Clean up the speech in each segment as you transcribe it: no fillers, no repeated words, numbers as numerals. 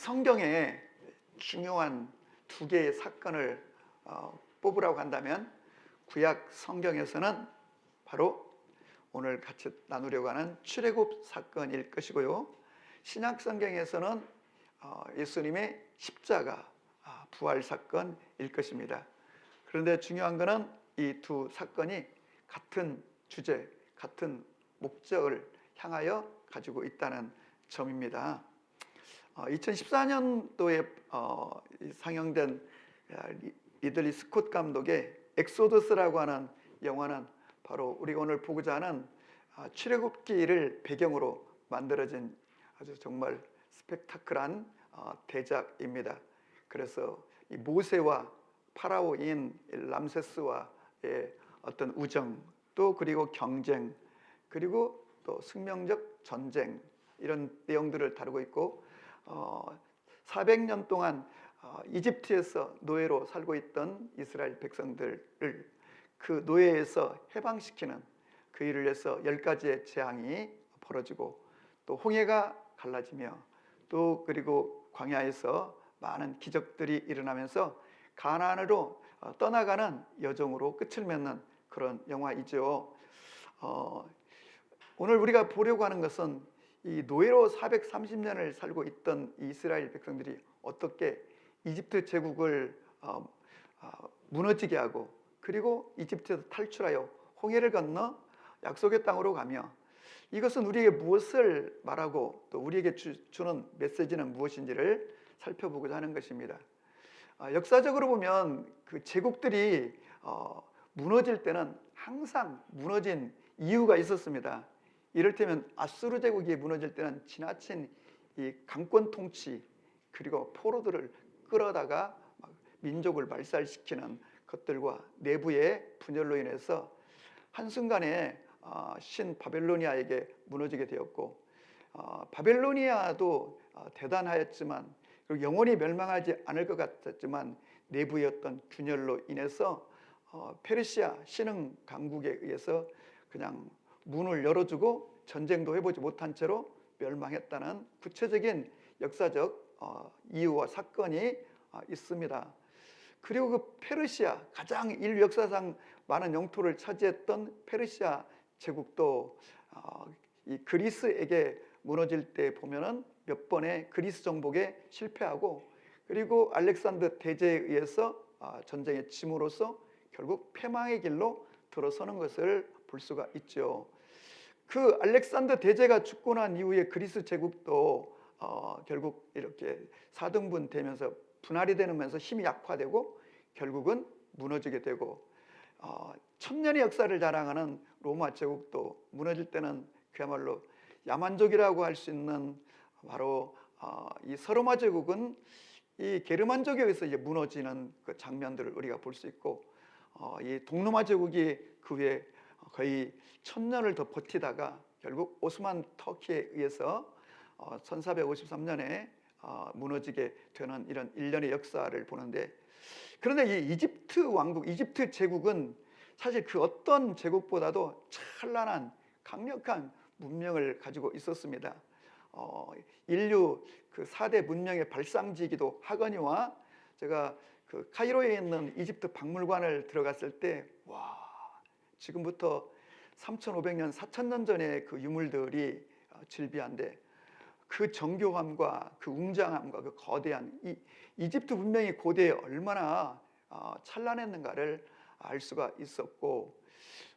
성경에 중요한 두 개의 사건을 뽑으라고 한다면 구약 성경에서는 바로 오늘 같이 나누려고 하는 출애굽 사건일 것이고요. 신약 성경에서는 예수님의 십자가 부활 사건일 것입니다. 그런데 중요한 것은 이 두 사건이 같은 주제, 같은 목적을 향하여 가지고 있다는 점입니다. 2014년도에 상영된 리들리 스콧 감독의 엑소더스라고 하는 영화는 바로 우리가 오늘 보고자 하는 출애굽기를 배경으로 만들어진 아주 정말 스펙타클한 대작입니다. 그래서 이 모세와 파라오인 람세스와의 어떤 우정, 또 그리고 경쟁, 그리고 또 승명적 전쟁, 이런 내용들을 다루고 있고 400년 동안 이집트에서 노예로 살고 있던 이스라엘 백성들을 그 노예에서 해방시키는 그 일을 위해서 10가지의 재앙이 벌어지고 또 홍해가 갈라지며 또 그리고 광야에서 많은 기적들이 일어나면서 가나안으로 떠나가는 여정으로 끝을 맺는 그런 영화이죠. 오늘 우리가 보려고 하는 것은 이 노예로 430년을 살고 있던 이스라엘 백성들이 어떻게 이집트 제국을 무너지게 하고, 그리고 이집트에서 탈출하여 홍해를 건너 약속의 땅으로 가며, 이것은 우리에게 무엇을 말하고 또 우리에게 주는 메시지는 무엇인지를 살펴보고자 하는 것입니다. 역사적으로 보면 그 제국들이 무너질 때는 항상 무너진 이유가 있었습니다. 이를테면 아수르 제국이 무너질 때는 지나친 이 강권 통치, 그리고 포로들을 끌어다가 민족을 말살시키는 것들과 내부의 분열로 인해서 한순간에 신 바벨로니아에게 무너지게 되었고, 바벨로니아도 대단하였지만 그리고 영원히 멸망하지 않을 것 같았지만 내부의 어떤 균열로 인해서 페르시아 신흥 강국에 의해서 그냥 문을 열어주고 전쟁도 해보지 못한 채로 멸망했다는 구체적인 역사적 이유와 사건이 있습니다. 그리고 그 페르시아, 가장 인류 역사상 많은 영토를 차지했던 페르시아 제국도 이 그리스에게 무너질 때 보면은 몇 번의 그리스 정복에 실패하고, 그리고 알렉산더 대제에 의해서 전쟁에 짐으로써 결국 패망의 길로 들어서는 것을 볼 수가 있죠. 그 알렉산더 대제가 죽고 난 이후에 그리스 제국도 결국 이렇게 4등분 되면서 분할이 되면서 힘이 약화되고 결국은 무너지게 되고, 천년의 역사를 자랑하는 로마 제국도 무너질 때는 그야말로 야만족이라고 할 수 있는 바로 이 서로마 제국은 이 게르만족에 의해서 이제 무너지는 그 장면들을 우리가 볼 수 있고, 이 동로마 제국이 그 후에 거의 1000년을 더 버티다가 결국 오스만 터키에 의해서 1453년에 무너지게 되는 이런 일련의 역사를 보는데, 그런데 이 이집트 왕국, 이집트 제국은 사실 그 어떤 제국보다도 찬란한 강력한 문명을 가지고 있었습니다. 인류 그 4대 문명의 발상지이기도 하거니와, 제가 그 카이로에 있는 이집트 박물관을 들어갔을 때 와, 지금부터 3500년, 4000년 전의 그 유물들이 즐비한데 그 정교함과 그 웅장함과 그 거대한 이 이집트 문명이 고대에 얼마나 찬란했는가를 알 수가 있었고,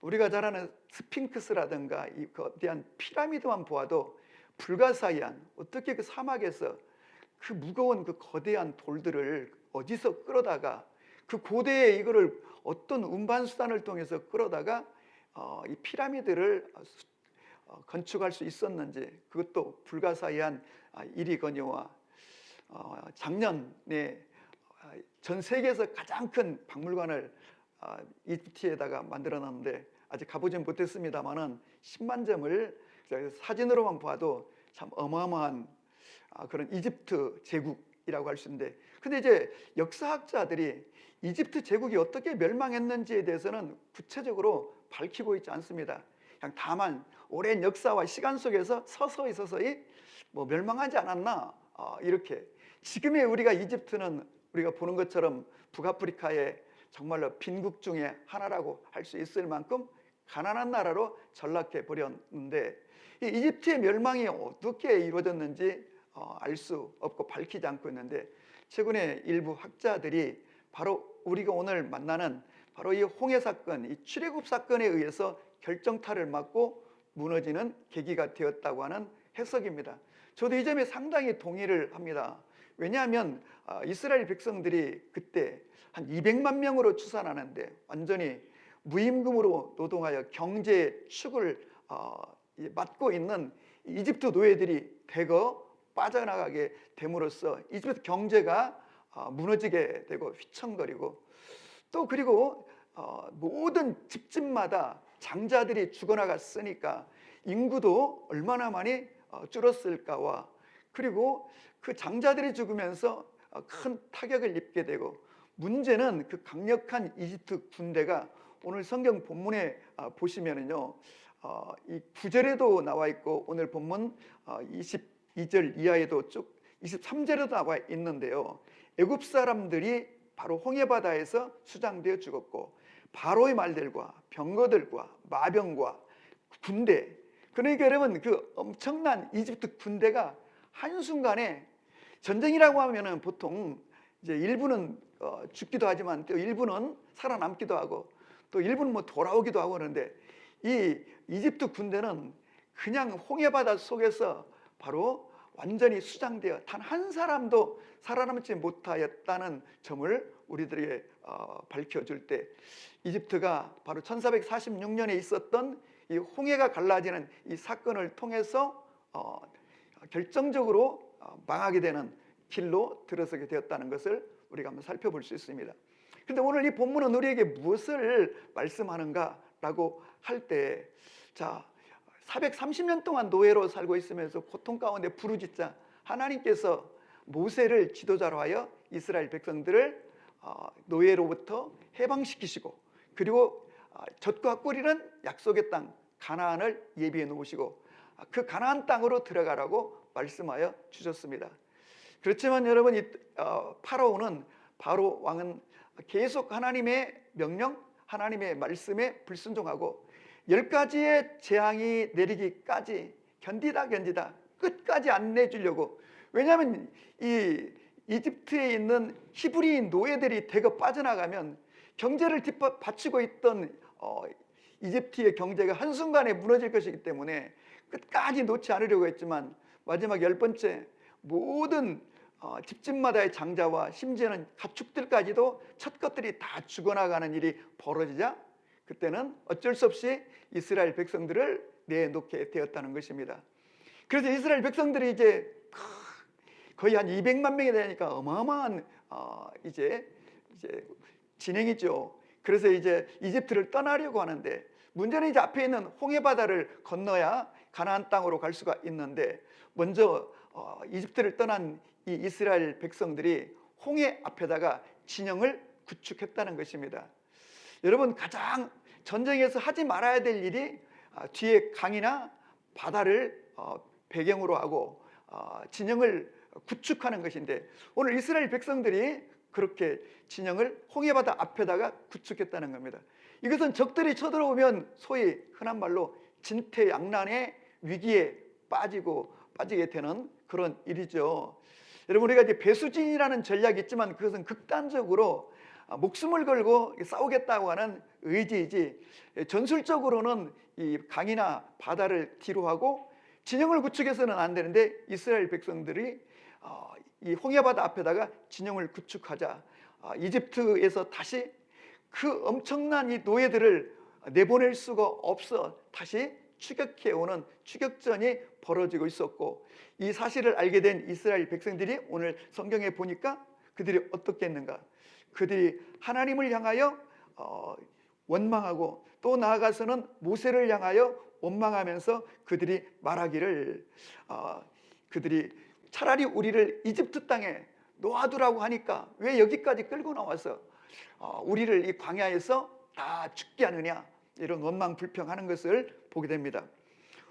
우리가 잘 아는 스핑크스라든가 이 거대한 피라미드만 보아도 불가사의한, 어떻게 그 사막에서 그 무거운 그 거대한 돌들을 어디서 끌어다가 그 고대의 이거를 어떤 운반수단을 통해서 끌어다가 이 피라미드를 건축할 수 있었는지, 그것도 불가사의한 일이거니와, 작년에 전 세계에서 가장 큰 박물관을 이집트에다가 만들어놨는데 아직 가보진 못했습니다만은 10만 점을 사진으로만 봐도 참 어마어마한 그런 이집트 제국이라고 할 수 있는데, 근데 이제 역사학자들이 이집트 제국이 어떻게 멸망했는지에 대해서는 구체적으로 밝히고 있지 않습니다. 그냥 다만 오랜 역사와 시간 속에서 서서히 뭐 멸망하지 않았나, 이렇게 지금의 우리가 이집트는 우리가 보는 것처럼 북아프리카의 정말로 빈국 중에 하나라고 할 수 있을 만큼 가난한 나라로 전락해 버렸는데, 이 이집트의 멸망이 어떻게 이루어졌는지 알 수 없고 밝히지 않고 있는데, 최근에 일부 학자들이 바로 우리가 오늘 만나는 바로 이 홍해 사건, 이 출애굽 사건에 의해서 결정타를 맞고 무너지는 계기가 되었다고 하는 해석입니다. 저도 이 점에 상당히 동의를 합니다. 왜냐하면 이스라엘 백성들이 그때 한 200만 명으로 추산하는데 완전히 무임금으로 노동하여 경제 축을 맡고 있는 이집트 노예들이 대거 빠져나가게 됨으로써 이집트 경제가 무너지게 되고 휘청거리고, 또 그리고 모든 집집마다 장자들이 죽어나갔으니까 인구도 얼마나 많이 줄었을까와, 그리고 그 장자들이 죽으면서 큰 타격을 입게 되고, 문제는 그 강력한 이집트 군대가 오늘 성경 본문에 보시면은요, 이 9절에도 나와 있고 오늘 본문 22절 이하에도 쭉 23절에도 나와 있는데요, 애굽 사람들이 바로 홍해바다에서 수장되어 죽었고, 바로의 말들과 병거들과 마병과 군대, 그러니까 여러분 그 엄청난 이집트 군대가 한순간에, 전쟁이라고 하면은 보통 이제 일부는 죽기도 하지만 또 일부는 살아남기도 하고 또 일부는 뭐 돌아오기도 하고 그러는데, 이 이집트 군대는 그냥 홍해바다 속에서 바로 완전히 수장되어 단 한 사람도 살아남지 못하였다는 점을 우리들에게 밝혀줄 때, 이집트가 바로 1446년에 있었던 이 홍해가 갈라지는 이 사건을 통해서 결정적으로 망하게 되는 길로 들어서게 되었다는 것을 우리가 한번 살펴볼 수 있습니다. 그런데 오늘 이 본문은 우리에게 무엇을 말씀하는가라고 할 때, 자, 430년 동안 노예로 살고 있으면서 고통 가운데 부르짖자 하나님께서 모세를 지도자로 하여 이스라엘 백성들을 노예로부터 해방시키시고, 그리고 젖과 꿀이는 약속의 땅 가나안을 예비해 놓으시고 그 가나안 땅으로 들어가라고 말씀하여 주셨습니다. 그렇지만 여러분, 이 파라오는, 바로 왕은 계속 하나님의 명령, 하나님의 말씀에 불순종하고 10가지의 재앙이 내리기까지 견디다 끝까지 안 내주려고, 왜냐하면 이 이집트에 있는 히브리인 노예들이 대거 빠져나가면 경제를 뒷받치고 있던 이집트의 경제가 한순간에 무너질 것이기 때문에 끝까지 놓지 않으려고 했지만, 마지막 10번째 모든 집집마다의 장자와 심지어는 가축들까지도 첫 것들이 다 죽어나가는 일이 벌어지자, 그때는 어쩔 수 없이 이스라엘 백성들을 내놓게 되었다는 것입니다. 그래서 이스라엘 백성들이 이제 거의 한 200만 명이 되니까 어마어마한 이제 진행이죠. 그래서 이제 이집트를 떠나려고 하는데, 문제는 이제 앞에 있는 홍해바다를 건너야 가나안 땅으로 갈 수가 있는데, 먼저 이집트를 떠난 이 이스라엘 백성들이 홍해 앞에다가 진영을 구축했다는 것입니다. 여러분, 가장 전쟁에서 하지 말아야 될 일이 뒤에 강이나 바다를 배경으로 하고 진영을 구축하는 것인데, 오늘 이스라엘 백성들이 그렇게 진영을 홍해바다 앞에다가 구축했다는 겁니다. 이것은 적들이 쳐들어오면 소위 흔한 말로 진퇴양난의 위기에 빠지게 되는 그런 일이죠. 여러분, 우리가 이제 배수진이라는 전략이 있지만 그것은 극단적으로 목숨을 걸고 싸우겠다고 하는 의지이지, 전술적으로는 이 강이나 바다를 뒤로 하고 진영을 구축해서는 안 되는데, 이스라엘 백성들이 이 홍해바다 앞에다가 진영을 구축하자 이집트에서 다시 그 엄청난 이 노예들을 내보낼 수가 없어 다시 추격해오는 추격전이 벌어지고 있었고, 이 사실을 알게 된 이스라엘 백성들이 오늘 성경에 보니까 그들이 어떻게 했는가, 그들이 하나님을 향하여 원망하고 또 나아가서는 모세를 향하여 원망하면서 그들이 말하기를, 그들이 차라리 우리를 이집트 땅에 놓아두라고 하니까 왜 여기까지 끌고 나와서 우리를 이 광야에서 다 죽게 하느냐, 이런 원망 불평하는 것을 보게 됩니다.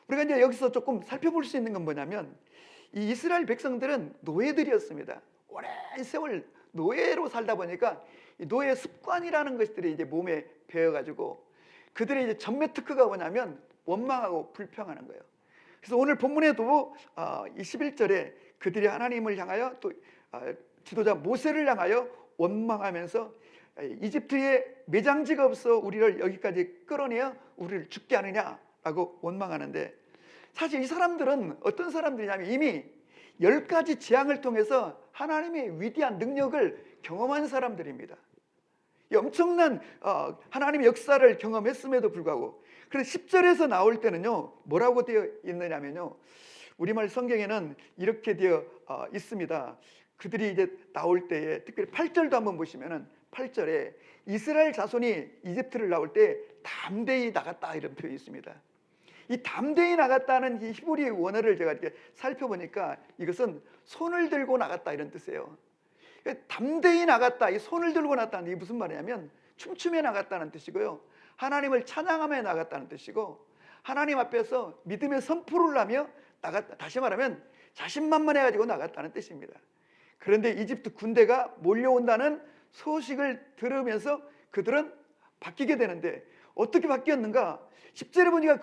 우리가 이제 여기서 조금 살펴볼 수 있는 건 뭐냐면, 이 이스라엘 백성들은 노예들이었습니다. 오랜 세월 노예로 살다 보니까 이 노예 습관이라는 것들이 이제 몸에 배어가지고 그들의 이제 전매 특허가 뭐냐면 원망하고 불평하는 거예요. 그래서 오늘 본문에도 이 11절에 그들이 하나님을 향하여 또 지도자 모세를 향하여 원망하면서 이집트에 매장지가 없어 우리를 여기까지 끌어내어 우리를 죽게 하느냐라고 원망하는데, 사실 이 사람들은 어떤 사람들이냐면 이미 10가지 재앙을 통해서 하나님의 위대한 능력을 경험한 사람들입니다. 이 엄청난 하나님의 역사를 경험했음에도 불구하고, 그래서 10절에서 나올 때는요 뭐라고 되어 있느냐면요, 우리말 성경에는 이렇게 되어 있습니다. 그들이 이제 나올 때에 특별히 8절도 한번 보시면은 8절에 이스라엘 자손이 이집트를 나올 때 담대히 나갔다 이런 표현이 있습니다. 이 담대히 나갔다는 이 히브리 원어를 제가 이렇게 살펴보니까 이것은 손을 들고 나갔다 이런 뜻이에요. 담대히 나갔다, 이 손을 들고 나갔다는 게 무슨 말이냐면 춤추며 나갔다는 뜻이고요, 하나님을 찬양하며 나갔다는 뜻이고, 하나님 앞에서 믿음의 선포를 하며 나갔다, 다시 말하면 자신만만해가지고 나갔다는 뜻입니다. 그런데 이집트 군대가 몰려온다는 소식을 들으면서 그들은 바뀌게 되는데, 어떻게 바뀌었는가? 10절에 보니까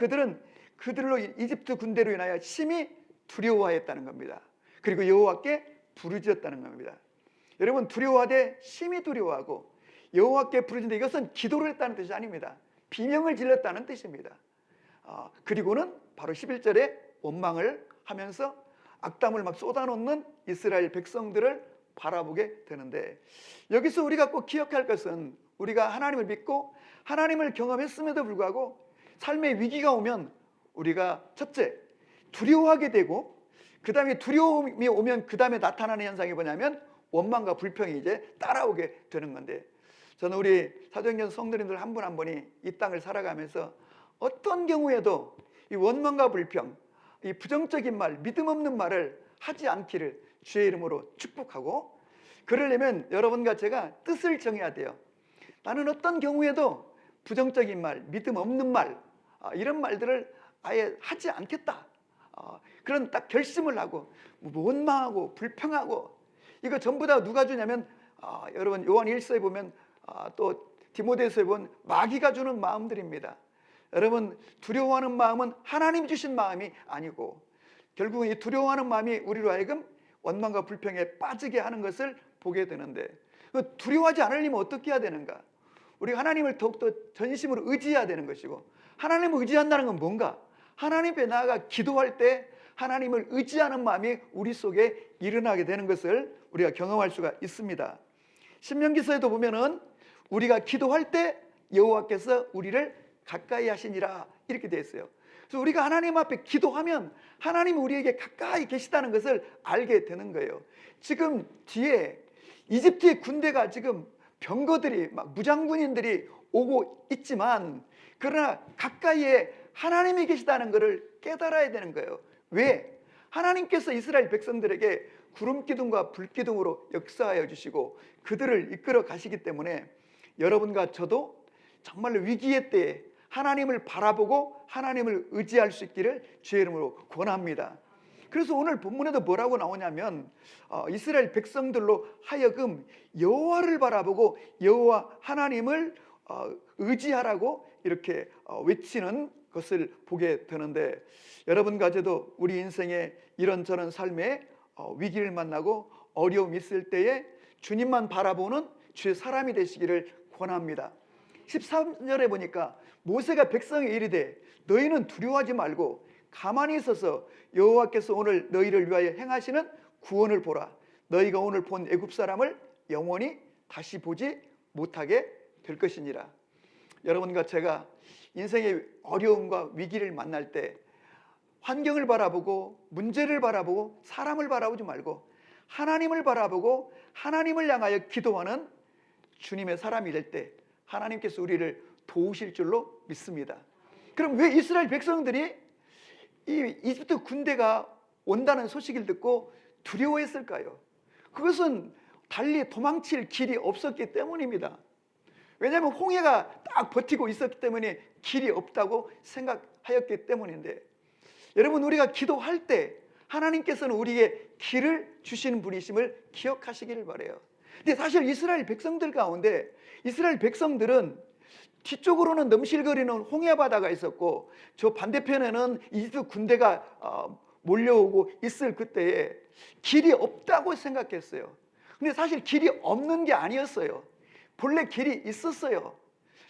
그들로 이집트 군대로 인하여 심히 두려워하였다는 겁니다. 그리고 여호와께 부르짖었다는 겁니다. 여러분, 두려워하되 심히 두려워하고 여호와께 부르짖는데 이것은 기도를 했다는 뜻이 아닙니다. 비명을 질렀다는 뜻입니다. 그리고는 바로 11절에 원망을 하면서 악담을 막 쏟아놓는 이스라엘 백성들을 바라보게 되는데, 여기서 우리가 꼭 기억할 것은 우리가 하나님을 믿고 하나님을 경험했음에도 불구하고 삶의 위기가 오면 우리가 첫째 두려워하게 되고, 그 다음에 두려움이 오면 그 다음에 나타나는 현상이 뭐냐면 원망과 불평이 이제 따라오게 되는 건데, 저는 우리 사도행전 성도님들 한 분 한 분이 이 땅을 살아가면서 어떤 경우에도 이 원망과 불평, 이 부정적인 말, 믿음 없는 말을 하지 않기를 주의 이름으로 축복하고, 그러려면 여러분과 제가 뜻을 정해야 돼요. 나는 어떤 경우에도 부정적인 말, 믿음 없는 말, 이런 말들을 아예 하지 않겠다, 그런 딱 결심을 하고, 원망하고 불평하고, 이거 전부 다 누가 주냐면 여러분 요한 1서에 보면 또 디모데서에 보면 마귀가 주는 마음들입니다. 여러분, 두려워하는 마음은 하나님이 주신 마음이 아니고 결국은 이 두려워하는 마음이 우리로 하여금 원망과 불평에 빠지게 하는 것을 보게 되는데, 두려워하지 않으려면 어떻게 해야 되는가? 우리가 하나님을 더욱더 전심으로 의지해야 되는 것이고, 하나님을 의지한다는 건 뭔가? 하나님 앞에 나아가 기도할 때 하나님을 의지하는 마음이 우리 속에 일어나게 되는 것을 우리가 경험할 수가 있습니다. 신명기서에도 보면은 우리가 기도할 때 여호와께서 우리를 가까이 하시니라 이렇게 되어 있어요. 그래서 우리가 하나님 앞에 기도하면 하나님이 우리에게 가까이 계시다는 것을 알게 되는 거예요. 지금 뒤에 이집트의 군대가 지금 병거들이 막 무장군인들이 오고 있지만, 그러나 가까이에 하나님이 계시다는 것을 깨달아야 되는 거예요. 왜? 하나님께서 이스라엘 백성들에게 구름 기둥과 불 기둥으로 역사하여 주시고 그들을 이끌어 가시기 때문에 여러분과 저도 정말로 위기의 때에 하나님을 바라보고 하나님을 의지할 수 있기를 주의 이름으로 권합니다. 그래서 오늘 본문에도 뭐라고 나오냐면 이스라엘 백성들로 하여금 여호와를 바라보고 여호와 하나님을 의지하라고 이렇게 외치는 것을 보게 되는데, 여러분과 저도 우리 인생에 이런저런 삶의 위기를 만나고 어려움이 있을 때에 주님만 바라보는 주의 사람이 되시기를 권합니다. 13절에 보니까 모세가 백성에 이르되 너희는 두려워하지 말고 가만히 있어서 여호와께서 오늘 너희를 위하여 행하시는 구원을 보라. 너희가 오늘 본 애굽 사람을 영원히 다시 보지 못하게 될 것이니라. 여러분과 제가 인생의 어려움과 위기를 만날 때 환경을 바라보고 문제를 바라보고 사람을 바라보지 말고 하나님을 바라보고 하나님을 향하여 기도하는 주님의 사람이 될 때 하나님께서 우리를 도우실 줄로 믿습니다. 그럼 왜 이스라엘 백성들이 이 이집트 군대가 온다는 소식을 듣고 두려워했을까요? 그것은 달리 도망칠 길이 없었기 때문입니다. 왜냐하면 홍해가 딱 버티고 있었기 때문에 길이 없다고 생각하였기 때문인데, 여러분, 우리가 기도할 때 하나님께서는 우리에게 길을 주시는 분이심을 기억하시기를 바라요. 근데 사실 이스라엘 백성들 가운데 이스라엘 백성들은 뒤쪽으로는 넘실거리는 홍해바다가 있었고 저 반대편에는 이집트 군대가 몰려오고 있을 그때에 길이 없다고 생각했어요. 근데 사실 길이 없는 게 아니었어요. 본래 길이 있었어요.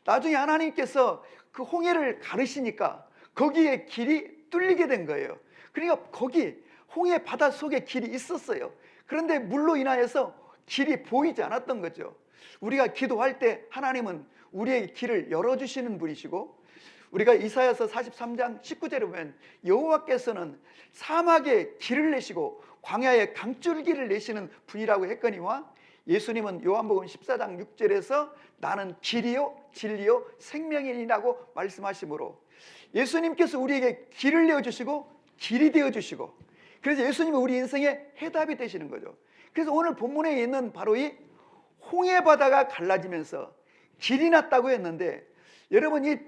나중에 하나님께서 그 홍해를 가르시니까 거기에 길이 뚫리게 된 거예요. 그러니까 거기 홍해 바다 속에 길이 있었어요. 그런데 물로 인하여서 길이 보이지 않았던 거죠. 우리가 기도할 때 하나님은 우리의 길을 열어주시는 분이시고, 우리가 이사야서 43장 19절에 보면 여호와께서는 사막에 길을 내시고 광야에 강줄기를 내시는 분이라고 했거니와, 예수님은 요한복음 14장 6절에서 나는 길이요 진리요 생명이니라고 말씀하시므로 예수님께서 우리에게 길을 내어주시고 길이 되어주시고, 그래서 예수님은 우리 인생의 해답이 되시는 거죠. 그래서 오늘 본문에 있는 바로 이 홍해바다가 갈라지면서 길이 났다고 했는데, 여러분 이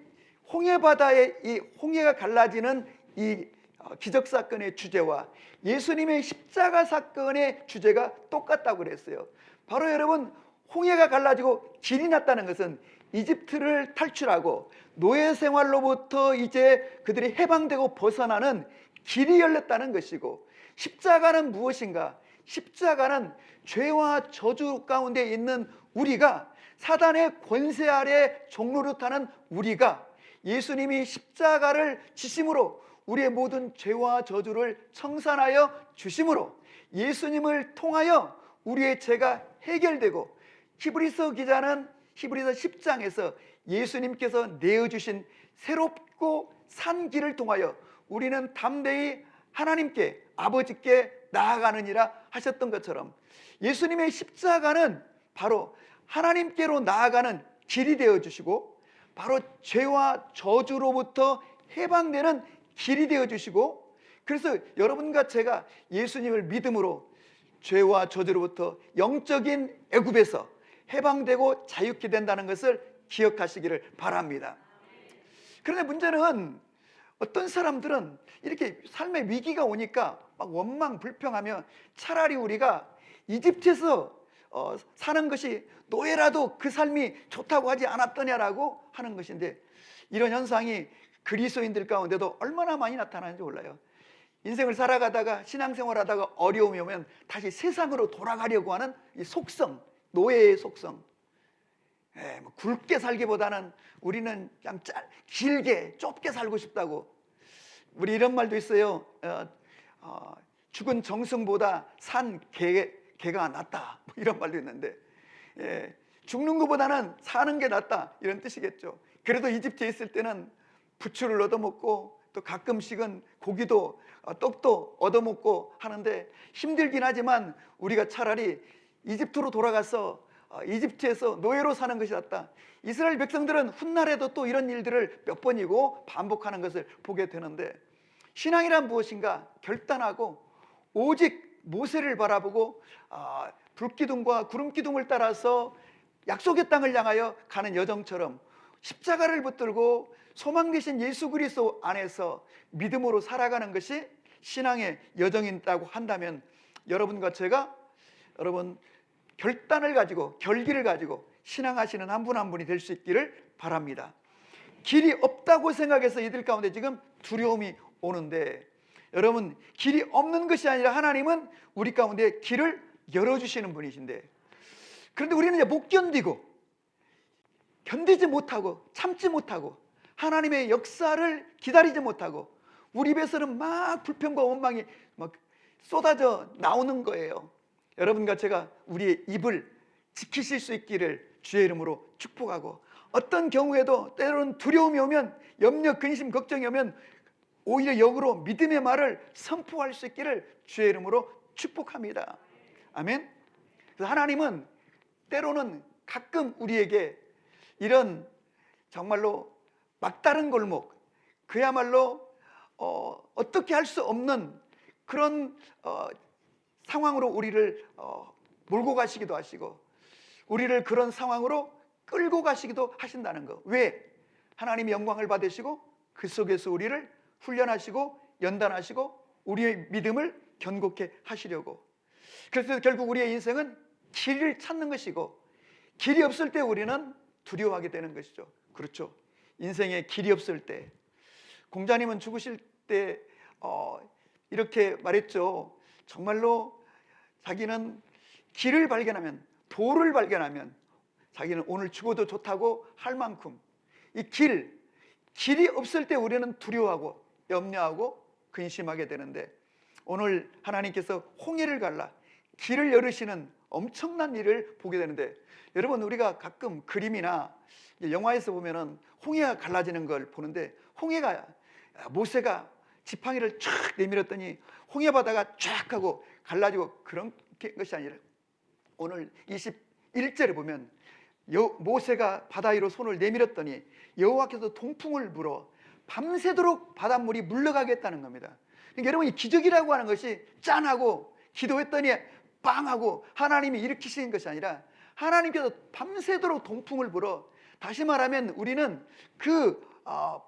홍해바다의 이 홍해가 갈라지는 이 기적사건의 주제와 예수님의 십자가 사건의 주제가 똑같다고 그랬어요. 바로 여러분 홍해가 갈라지고 길이 났다는 것은 이집트를 탈출하고 노예 생활로부터 이제 그들이 해방되고 벗어나는 길이 열렸다는 것이고, 십자가는 무엇인가? 십자가는 죄와 저주 가운데 있는 우리가, 사단의 권세 아래 종노릇하는 우리가 예수님이 십자가를 지심으로 우리의 모든 죄와 저주를 청산하여 주심으로 예수님을 통하여 우리의 죄가 해결되고, 히브리서 기자는 히브리서 10장에서 예수님께서 내어주신 새롭고 산 길을 통하여 우리는 담대히 하나님께 아버지께 나아가느니라 하셨던 것처럼, 예수님의 십자가는 바로 하나님께로 나아가는 길이 되어주시고, 바로 죄와 저주로부터 해방되는 길이 되어주시고, 그래서 여러분과 제가 예수님을 믿음으로 죄와 저주로부터 영적인 애굽에서 해방되고 자유케 된다는 것을 기억하시기를 바랍니다. 그런데 문제는 어떤 사람들은 이렇게 삶의 위기가 오니까 막 원망 불평하며 차라리 우리가 이집트에서 사는 것이 노예라도 그 삶이 좋다고 하지 않았더냐라고 하는 것인데, 이런 현상이 그리스도인들 가운데도 얼마나 많이 나타나는지 몰라요. 인생을 살아가다가 신앙생활하다가 어려움이 오면 다시 세상으로 돌아가려고 하는 이 속성, 노예의 속성. 뭐 굵게 살기보다는 우리는 그냥 길게 좁게 살고 싶다고. 우리 이런 말도 있어요. 죽은 정승보다 산 개가 낫다, 뭐 이런 말도 있는데, 죽는 것보다는 사는 게 낫다, 이런 뜻이겠죠. 그래도 이집트에 있을 때는 부추를 얻어먹고 또 가끔씩은 고기도 떡도 얻어먹고 하는데 힘들긴 하지만 우리가 차라리 이집트로 돌아가서 이집트에서 노예로 사는 것이 낫다. 이스라엘 백성들은 훗날에도 또 이런 일들을 몇 번이고 반복하는 것을 보게 되는데, 신앙이란 무엇인가? 결단하고 오직 모세를 바라보고 불기둥과 구름기둥을 따라서 약속의 땅을 향하여 가는 여정처럼 십자가를 붙들고 소망 되신 예수 그리스도 안에서 믿음으로 살아가는 것이 신앙의 여정이라고 한다면, 여러분과 제가 여러분 결단을 가지고 결기를 가지고 신앙하시는 한 분 한 분이 될 수 있기를 바랍니다. 길이 없다고 생각해서 이들 가운데 지금 두려움이 오는데, 여러분 길이 없는 것이 아니라 하나님은 우리 가운데 길을 열어주시는 분이신데, 그런데 우리는 이제 못 견디고 견디지 못하고 참지 못하고 하나님의 역사를 기다리지 못하고 우리 입에서는 막 불평과 원망이 막 쏟아져 나오는 거예요. 여러분과 제가 우리의 입을 지키실 수 있기를 주의 이름으로 축복하고, 어떤 경우에도 때로는 두려움이 오면, 염려, 근심, 걱정이 오면 오히려 역으로 믿음의 말을 선포할 수 있기를 주의 이름으로 축복합니다. 아멘. 그래서 하나님은 때로는 가끔 우리에게 이런 정말로 막다른 골목, 그야말로 어떻게 할 수 없는 그런 상황으로 우리를 몰고 가시기도 하시고, 우리를 그런 상황으로 끌고 가시기도 하신다는 거. 왜? 하나님이 영광을 받으시고 그 속에서 우리를 훈련하시고 연단하시고 우리의 믿음을 견고케 하시려고. 그래서 결국 우리의 인생은 길을 찾는 것이고, 길이 없을 때 우리는 두려워하게 되는 것이죠. 그렇죠. 인생에 길이 없을 때, 공자님은 죽으실 때 이렇게 말했죠. 정말로 자기는 길을 발견하면, 도를 발견하면 자기는 오늘 죽어도 좋다고 할 만큼, 이 길이 없을 때 우리는 두려워하고 염려하고 근심하게 되는데, 오늘 하나님께서 홍해를 갈라 길을 열으시는 엄청난 일을 보게 되는데, 여러분, 우리가 가끔 그림이나 영화에서 보면은 홍해가 갈라지는 걸 보는데, 홍해가, 모세가 지팡이를 쫙 내밀었더니 홍해 바다가 쫙 하고 갈라지고 그런 것이 아니라, 오늘 21절에 보면 모세가 바다 위로 손을 내밀었더니 여호와께서 동풍을 불어 밤새도록 바닷물이 물러가겠다는 겁니다. 그러니까 여러분, 이 기적이라고 하는 것이 짠하고 기도했더니 빵하고 하나님이 일으키시는 것이 아니라, 하나님께서 밤새도록 동풍을 불어, 다시 말하면 우리는 그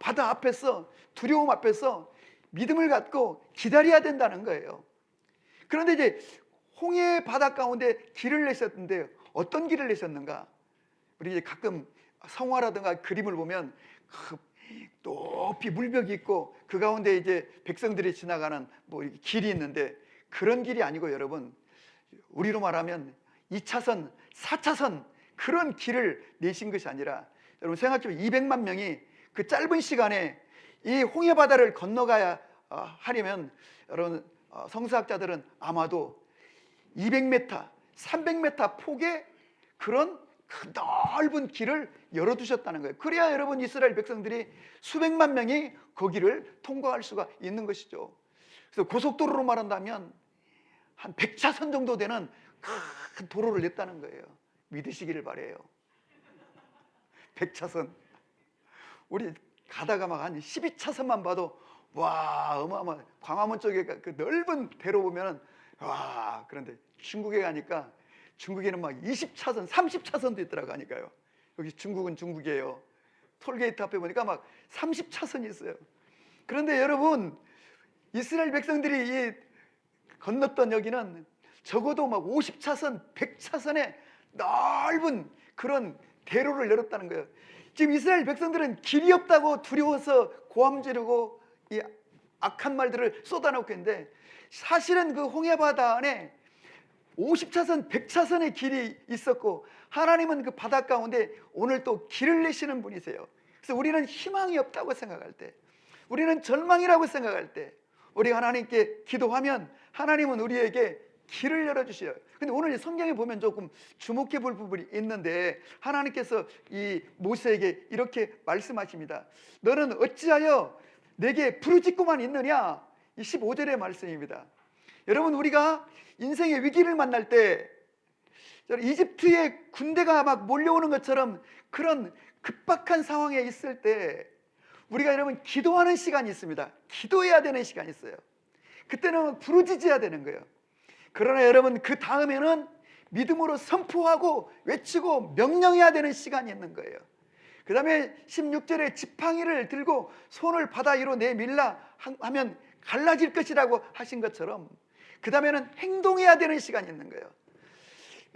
바다 앞에서, 두려움 앞에서 믿음을 갖고 기다려야 된다는 거예요. 그런데 이제 홍해 바다 가운데 길을 내셨는데, 어떤 길을 내셨는가? 우리 이제 가끔 성화라든가 그림을 보면 높이 물벽이 있고 그 가운데 이제 백성들이 지나가는 뭐 길이 있는데, 그런 길이 아니고, 여러분, 우리로 말하면 2차선, 4차선 그런 길을 내신 것이 아니라, 여러분 생각해보면 200만 명이 그 짧은 시간에 이 홍해 바다를 건너가야 하려면, 여러분 성서학자들은 아마도 200m, 300m 폭의 그런 그 넓은 길을 열어두셨다는 거예요. 그래야 여러분 이스라엘 백성들이 수백만 명이 거기를 통과할 수가 있는 것이죠. 그래서 고속도로로 말한다면 한 100차선 정도 되는 큰 도로를 냈다는 거예요. 믿으시기를 바래요. 100차선. 우리 가다가 막 한 12차선만 봐도 와, 어마어마. 광화문 쪽에 그 넓은 대로 보면은 와. 그런데 중국에 가니까, 중국에는 막 20차선, 30차선도 있더라고 하니까요. 여기 중국은 중국이에요. 톨게이트 앞에 보니까 막 30차선이 있어요. 그런데 여러분, 이스라엘 백성들이 건넜던 여기는 적어도 막 50차선, 100차선의 넓은 그런 대로를 열었다는 거예요. 지금 이스라엘 백성들은 길이 없다고 두려워서 고함 지르고 이 악한 말들을 쏟아놓고 있는데, 사실은 그 홍해바다 안에 50차선, 100차선의 길이 있었고, 하나님은 그 바다 가운데 오늘 또 길을 내시는 분이세요. 그래서 우리는 희망이 없다고 생각할 때, 우리는 절망이라고 생각할 때, 우리가 하나님께 기도하면 하나님은 우리에게 길을 열어주셔요. 근데 오늘 성경에 보면 조금 주목해 볼 부분이 있는데, 하나님께서 이 모세에게 이렇게 말씀하십니다. 너는 어찌하여 내게 부르짖고만 있느냐? 이 15절의 말씀입니다. 여러분, 우리가 인생의 위기를 만날 때, 이집트의 군대가 막 몰려오는 것처럼 그런 급박한 상황에 있을 때, 우리가 여러분 기도하는 시간이 있습니다. 기도해야 되는 시간이 있어요. 그때는 부르짖어야 되는 거예요. 그러나 여러분, 그 다음에는 믿음으로 선포하고 외치고 명령해야 되는 시간이 있는 거예요. 그 다음에 16절에 지팡이를 들고 손을 바다 위로 내밀라 하면 갈라질 것이라고 하신 것처럼, 그 다음에는 행동해야 되는 시간이 있는 거예요.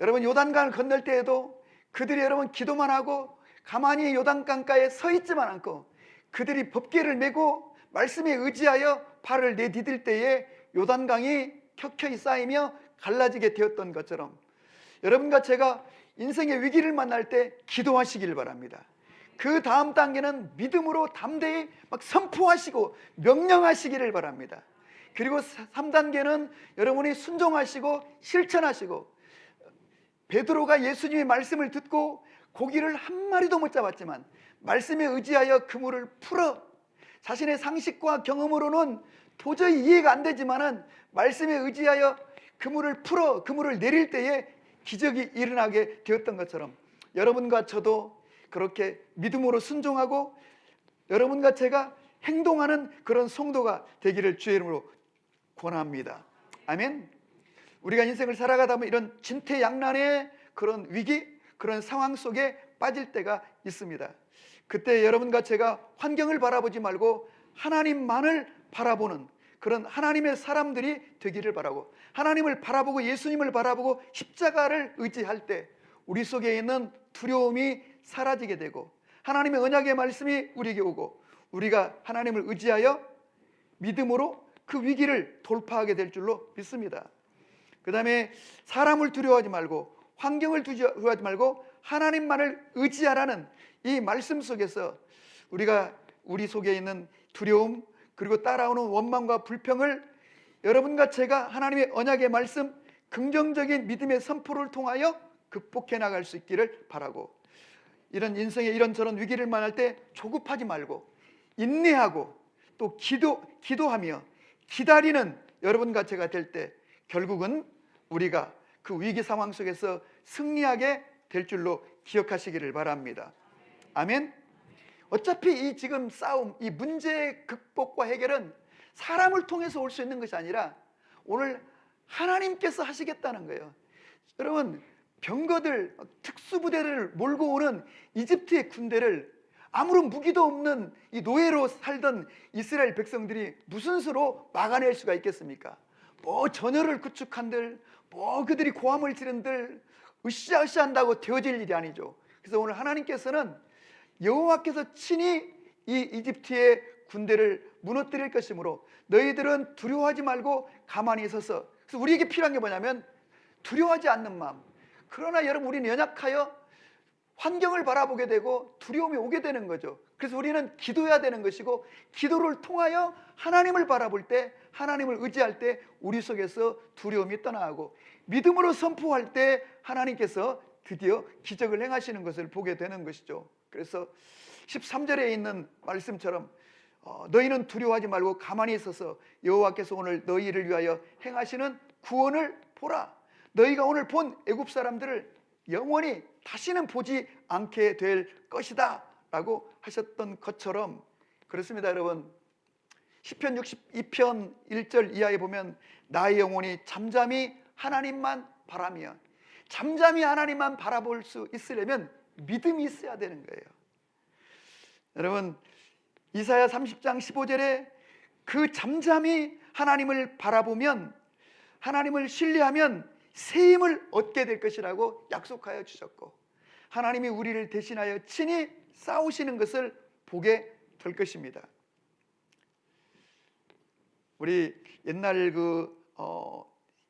여러분, 요단강을 건널 때에도 그들이 여러분 기도만 하고 가만히 요단강가에 서 있지만 않고, 그들이 법궤를 메고 말씀에 의지하여 발을 내디딜 때에 요단강이 켜켜이 쌓이며 갈라지게 되었던 것처럼, 여러분과 제가 인생의 위기를 만날 때 기도하시길 바랍니다. 그 다음 단계는 믿음으로 담대히 막 선포하시고 명령하시기를 바랍니다. 그리고 3단계는 여러분이 순종하시고 실천하시고, 베드로가 예수님의 말씀을 듣고 고기를 한 마리도 못 잡았지만 말씀에 의지하여 그물을 풀어, 자신의 상식과 경험으로는 도저히 이해가 안 되지만은 말씀에 의지하여 그물을 풀어 그물을 내릴 때에 기적이 일어나게 되었던 것처럼, 여러분과 저도 그렇게 믿음으로 순종하고 여러분과 제가 행동하는 그런 성도가 되기를 주의 이름으로 권합니다. 아멘. 우리가 인생을 살아가다 보면 이런 진퇴양난의 그런 위기, 그런 상황 속에 빠질 때가 있습니다. 그때 여러분과 제가 환경을 바라보지 말고 하나님만을 바라보는 그런 하나님의 사람들이 되기를 바라고, 하나님을 바라보고 예수님을 바라보고 십자가를 의지할 때 우리 속에 있는 두려움이 사라지게 되고 하나님의 언약의 말씀이 우리에게 오고 우리가 하나님을 의지하여 믿음으로 그 위기를 돌파하게 될 줄로 믿습니다. 그 다음에 사람을 두려워하지 말고 환경을 두려워하지 말고 하나님만을 의지하라는 이 말씀 속에서 우리가 우리 속에 있는 두려움 그리고 따라오는 원망과 불평을 여러분과 제가 하나님의 언약의 말씀 긍정적인 믿음의 선포를 통하여 극복해 나갈 수 있기를 바라고, 이런 인생의 이런저런 위기를 만날 때 조급하지 말고 인내하고 또 기도하며 기다리는 여러분과 제가 될 때 결국은 우리가 그 위기 상황 속에서 승리하게 될 줄로 기억하시기를 바랍니다. 아멘. 어차피 이 지금 싸움, 이 문제의 극복과 해결은 사람을 통해서 올 수 있는 것이 아니라 오늘 하나님께서 하시겠다는 거예요. 여러분, 병거들, 특수부대를 몰고 오는 이집트의 군대를 아무런 무기도 없는 이 노예로 살던 이스라엘 백성들이 무슨 수로 막아낼 수가 있겠습니까? 뭐 전열을 구축한들, 뭐 그들이 고함을 지른들 으쌰으쌰 한다고 되어질 일이 아니죠. 그래서 오늘 하나님께서는 여호와께서 친히 이 이집트의 군대를 무너뜨릴 것이므로 너희들은 두려워하지 말고 가만히 있어서, 그래서 우리에게 필요한 게 뭐냐면 두려워하지 않는 마음. 그러나 여러분, 우리는 연약하여 환경을 바라보게 되고 두려움이 오게 되는 거죠. 그래서 우리는 기도해야 되는 것이고, 기도를 통하여 하나님을 바라볼 때, 하나님을 의지할 때 우리 속에서 두려움이 떠나가고, 믿음으로 선포할 때 하나님께서 드디어 기적을 행하시는 것을 보게 되는 것이죠. 그래서 13절에 있는 말씀처럼 너희는 두려워하지 말고 가만히 있어서 여호와께서 오늘 너희를 위하여 행하시는 구원을 보라. 너희가 오늘 본 애굽 사람들을 영원히 다시는 보지 않게 될 것이다 라고 하셨던 것처럼 그렇습니다. 여러분, 시편 62편 1절 이하에 보면 나의 영혼이 잠잠히 하나님만 바라며, 잠잠히 하나님만 바라볼 수 있으려면 믿음이 있어야 되는 거예요. 여러분, 이사야 30장 15절에 그 잠잠히 하나님을 바라보면, 하나님을 신뢰하면 새 힘을 얻게 될 것이라고 약속하여 주셨고, 하나님이 우리를 대신하여 친히 싸우시는 것을 보게 될 것입니다. 우리 옛날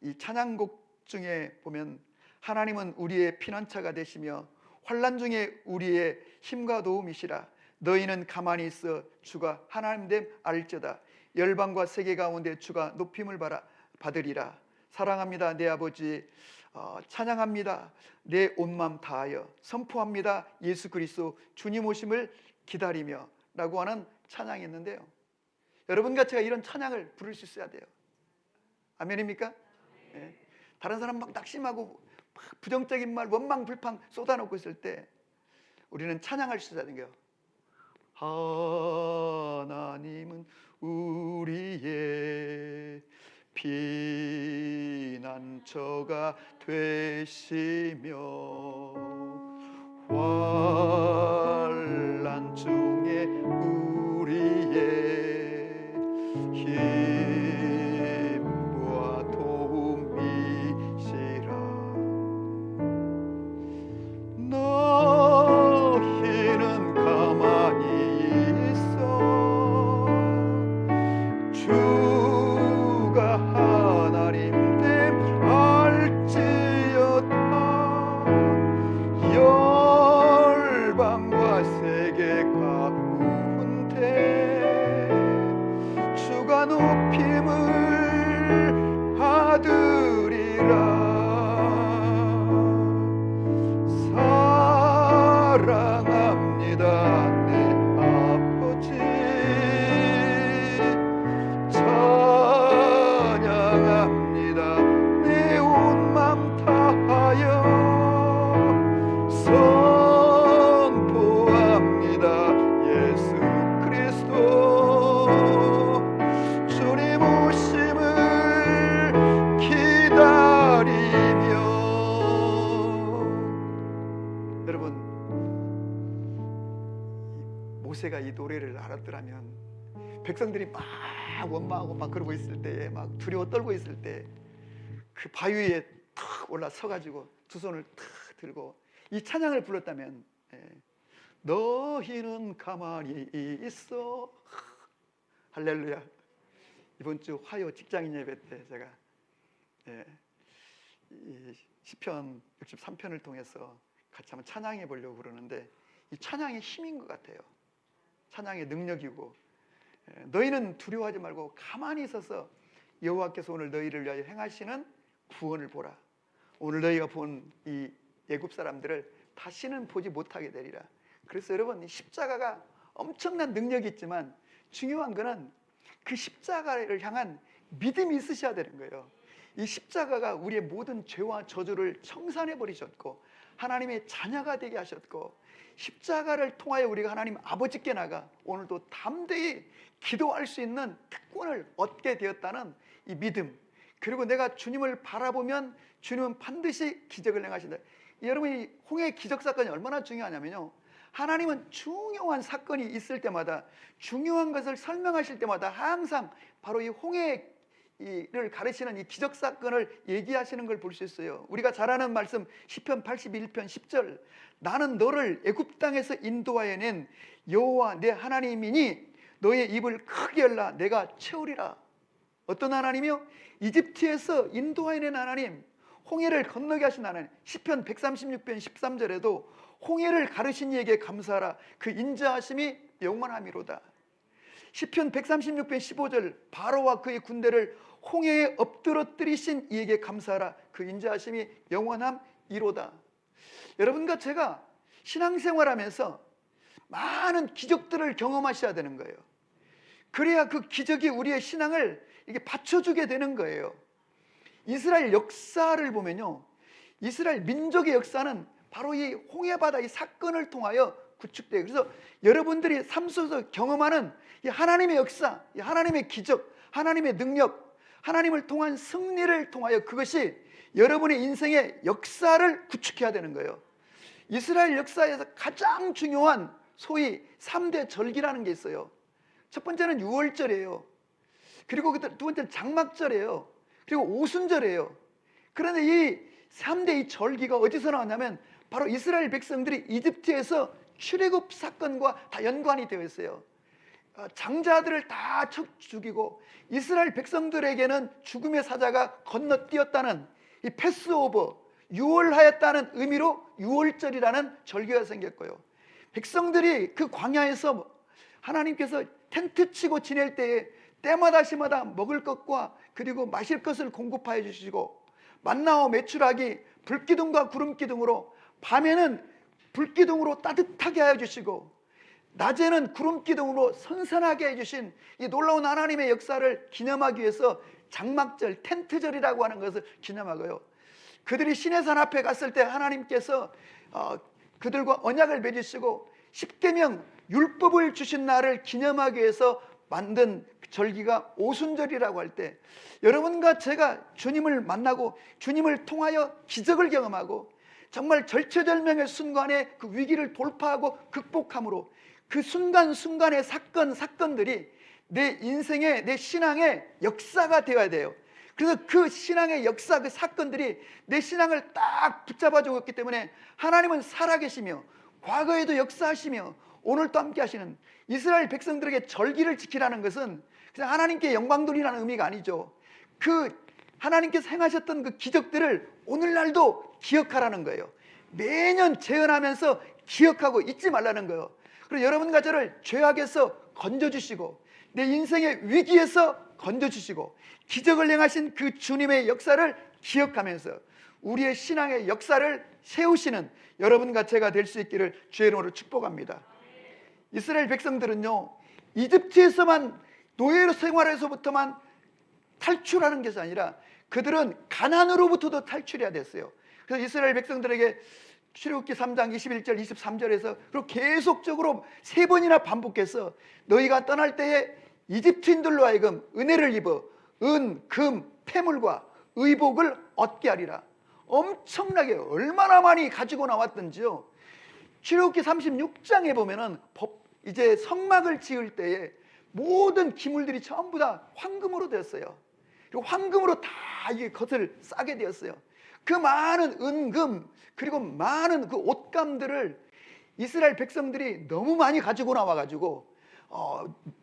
이 찬양곡 중에 보면 하나님은 우리의 피난처가 되시며 환난 중에 우리의 힘과 도움이시라. 너희는 가만히 있어 주가 하나님됨 알지어다. 열방과 세계 가운데 주가 높임을 받으리라. 사랑합니다 내 아버지, 찬양합니다 내 온 마음 다하여, 선포합니다 예수 그리스도 주님 오심을 기다리며 라고 하는 찬양이 있는데요, 여러분과 제가 이런 찬양을 부를 수 있어야 돼요. 아멘입니까? 네. 다른 사람 막 낙심하고 막 부정적인 말, 원망 불평 쏟아놓고 있을 때 우리는 찬양할 수 있어야 되는 거예요. 하나님은 우리의 피난처가 되시며 환난 중에 우리의 힘과 도움이시라. 너희는 가만히 있어 주가 하나님 됨 알지어다. 열방과 세계 가운데 주가 높임을 받으리라. 사랑합니다 내 아버지, 찬양합니다 내 온 맘 다하여, 선포합니다 예수 그리스도 주님 오심을 기다리며. 여러분, 모세가 이 노래를 알았더라면 백성들이 막 막 원망하고 막 그러고 있을 때에, 막 두려워 떨고 있을 때 그 바위 위에 탁 올라서 가지고 두 손을 탁 들고 이 찬양을 불렀다면, 너희는 가만히 있어. 할렐루야. 이번 주 화요 직장인 예배 때 제가 이 시편 63편을 통해서 같이 한번 찬양해 보려고 그러는데, 이 찬양의 힘인 것 같아요. 찬양의 능력이고, 너희는 두려워하지 말고 가만히 있어서 여호와께서 오늘 너희를 위하여 행하시는 구원을 보라. 오늘 너희가 본 이 애굽 사람들을 다시는 보지 못하게 되리라. 그래서 여러분, 이 십자가가 엄청난 능력이 있지만 중요한 거는 그 십자가를 향한 믿음이 있으셔야 되는 거예요. 이 십자가가 우리의 모든 죄와 저주를 청산해 버리셨고 하나님의 자녀가 되게 하셨고, 십자가를 통하여 우리가 하나님 아버지께 나가 오늘도 담대히 기도할 수 있는 특권을 얻게 되었다는 이 믿음, 그리고 내가 주님을 바라보면 주님은 반드시 기적을 행하신다. 여러분, 이 홍해 기적 사건이 얼마나 중요하냐면요, 하나님은 중요한 사건이 있을 때마다, 중요한 것을 설명하실 때마다 항상 바로 이 홍해를 가르치는 이 기적 사건을 얘기하시는 걸 볼 수 있어요. 우리가 잘 아는 말씀 시편 81편 10절, 나는 너를 애굽 땅에서 인도하여 낸 여호와 내 하나님이니 너의 입을 크게 열라 내가 채우리라. 어떤 하나님이요? 이집트에서 인도하여 낸 하나님, 홍해를 건너게 하신 하나님. 시편 136편 13절에도 홍해를 가르신 이에게 감사하라 그 인자하심이 영원함이로다. 시편 136편 15절, 바로와 그의 군대를 홍해에 엎드러뜨리신 이에게 감사하라 그 인자하심이 영원함이로다. 여러분과 제가 신앙생활하면서 많은 기적들을 경험하셔야 되는 거예요. 그래야 그 기적이 우리의 신앙을 이게 받쳐주게 되는 거예요. 이스라엘 역사를 보면요, 이스라엘 민족의 역사는 바로 이 홍해바다 이 사건을 통하여 구축돼요. 그래서 여러분들이 삶 속에서 경험하는 이 하나님의 역사, 이 하나님의 기적, 하나님의 능력, 하나님을 통한 승리를 통하여 그것이 여러분의 인생의 역사를 구축해야 되는 거예요. 이스라엘 역사에서 가장 중요한 소위 3대 절기라는 게 있어요. 첫 번째는 유월절이에요. 그리고 두 번째는 장막절이에요. 그리고 오순절이에요. 그런데 이 3대 이 절기가 어디서 나왔냐면 바로 이스라엘 백성들이 이집트에서 출애굽 사건과 다 연관이 되어 있어요. 장자들을 다 죽이고 이스라엘 백성들에게는 죽음의 사자가 건너뛰었다는 이 패스오버, 유월하였다는 의미로 유월절이라는 절기가 생겼고요. 백성들이 그 광야에서 하나님께서 텐트 치고 지낼 때에 때마다 시마다 먹을 것과 그리고 마실 것을 공급하여 주시고, 만나와 메추라기 불기둥과 구름기둥으로, 밤에는 불기둥으로 따뜻하게 하여 주시고 낮에는 구름기둥으로 선선하게 해주신 이 놀라운 하나님의 역사를 기념하기 위해서 장막절, 텐트절이라고 하는 것을 기념하고요. 그들이 시내산 앞에 갔을 때 하나님께서 그들과 언약을 맺으시고 십계명 율법을 주신 날을 기념하기 위해서 만든 절기가 오순절이라고 할 때, 여러분과 제가 주님을 만나고 주님을 통하여 기적을 경험하고 정말 절체절명의 순간에 그 위기를 돌파하고 극복함으로 그 순간순간의 사건들이 내 인생의, 내 신앙의 역사가 되어야 돼요. 그래서 그 신앙의 역사, 그 사건들이 내 신앙을 딱 붙잡아주고 있기 때문에 하나님은 살아계시며 과거에도 역사하시며 오늘도 함께 하시는, 이스라엘 백성들에게 절기를 지키라는 것은 그냥 하나님께 영광 돌리라는 의미가 아니죠. 그 하나님께서 행하셨던 그 기적들을 오늘날도 기억하라는 거예요. 매년 재현하면서 기억하고 잊지 말라는 거예요. 그리고 여러분과 저를 죄악에서 건져주시고 내 인생의 위기에서 건져주시고 기적을 행하신 그 주님의 역사를 기억하면서 우리의 신앙의 역사를 세우시는 여러분과 제가 될 수 있기를 주의 이름으로 축복합니다. 이스라엘 백성들은요, 이집트에서만 노예로 생활에서부터만 탈출하는 것이 아니라 그들은 가난으로부터도 탈출해야 됐어요. 그래서 이스라엘 백성들에게 출애굽기 3장 21절 23절에서 그리고 계속적으로 3번이나 반복해서 너희가 떠날 때에 이집트인들로 하여금 은혜를 입어 은, 금, 폐물과 의복을 얻게 하리라. 엄청나게 얼마나 많이 가지고 나왔던지요. 출애굽기 36장에 보면은 이제 성막을 지을 때에 모든 기물들이 전부 다 황금으로 되었어요. 그리고 황금으로 다 이게 겉을 싸게 되었어요. 그 많은 은금 그리고 많은 그 옷감들을 이스라엘 백성들이 너무 많이 가지고 나와가지고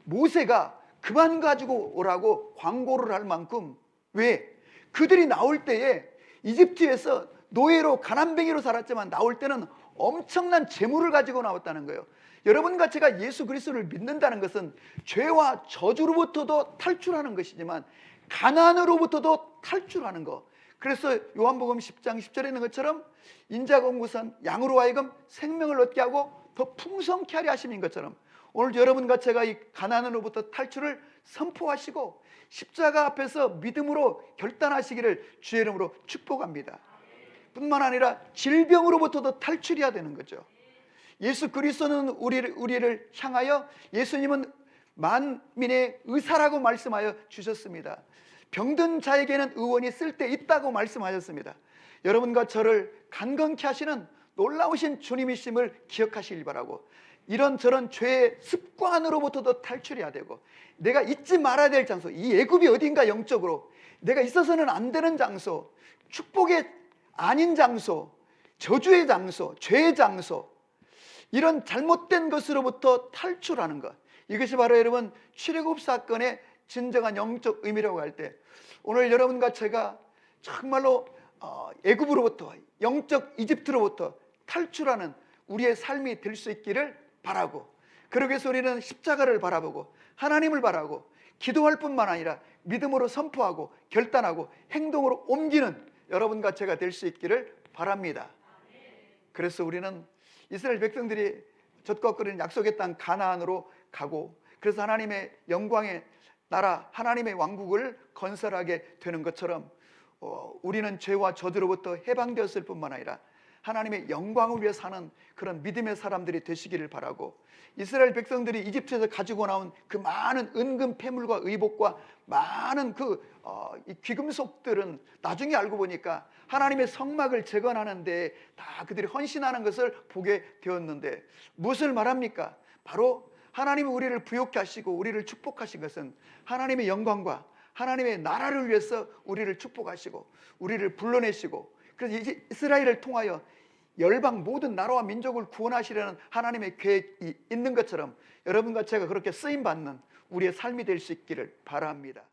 모세가 그만 가지고 오라고 광고를 할 만큼, 왜? 그들이 나올 때에 이집트에서 노예로 가난뱅이로 살았지만 나올 때는 엄청난 재물을 가지고 나왔다는 거예요. 여러분과 제가 예수 그리스도를 믿는다는 것은 죄와 저주로부터도 탈출하는 것이지만 가난으로부터도 탈출하는 것. 그래서 요한복음 10장 10절에 있는 것처럼 인자가 온 것은 양으로 하여금 생명을 얻게 하고 더 풍성케 하려 하심인 것처럼, 오늘 여러분과 제가 이 가난으로부터 탈출을 선포하시고 십자가 앞에서 믿음으로 결단하시기를 주의 이름으로 축복합니다. 뿐만 아니라 질병으로부터도 탈출해야 되는 거죠. 예수 그리스도는 우리를 향하여, 예수님은 만민의 의사라고 말씀하여 주셨습니다. 병든 자에게는 의원이 쓸데 있다고 말씀하셨습니다. 여러분과 저를 간건케 하시는 놀라우신 주님이심을 기억하시길 바라고, 이런저런 죄의 습관으로부터도 탈출해야 되고, 내가 잊지 말아야 될 장소, 이 애굽이 어딘가 영적으로 내가 있어서는 안 되는 장소, 축복의 아닌 장소, 저주의 장소, 죄의 장소, 이런 잘못된 것으로부터 탈출하는 것, 이것이 바로 여러분 출애굽 사건의 진정한 영적 의미라고 할 때, 오늘 여러분과 제가 정말로 애굽으로부터, 영적 이집트로부터 탈출하는 우리의 삶이 될 수 있기를 바라고, 그러기 위해서 우리는 십자가를 바라보고 하나님을 바라고 기도할 뿐만 아니라 믿음으로 선포하고 결단하고 행동으로 옮기는 여러분과 제가 될 수 있기를 바랍니다. 그래서 우리는 이스라엘 백성들이 젖과 끓는 약속의 땅 가나안으로 가고, 그래서 하나님의 영광의 나라, 하나님의 왕국을 건설하게 되는 것처럼 우리는 죄와 저주로부터 해방되었을 뿐만 아니라 하나님의 영광을 위해 사는 그런 믿음의 사람들이 되시기를 바라고, 이스라엘 백성들이 이집트에서 가지고 나온 그 많은 은금 패물과 의복과 많은 이 귀금속들은 나중에 알고 보니까 하나님의 성막을 재건하는데 다 그들이 헌신하는 것을 보게 되었는데, 무엇을 말합니까? 바로 하나님이 우리를 부욕케 하시고 우리를 축복하신 것은 하나님의 영광과 하나님의 나라를 위해서 우리를 축복하시고 우리를 불러내시고, 그래서 이제 이스라엘을 통하여 열방 모든 나라와 민족을 구원하시려는 하나님의 계획이 있는 것처럼 여러분과 제가 그렇게 쓰임받는 우리의 삶이 될 수 있기를 바랍니다.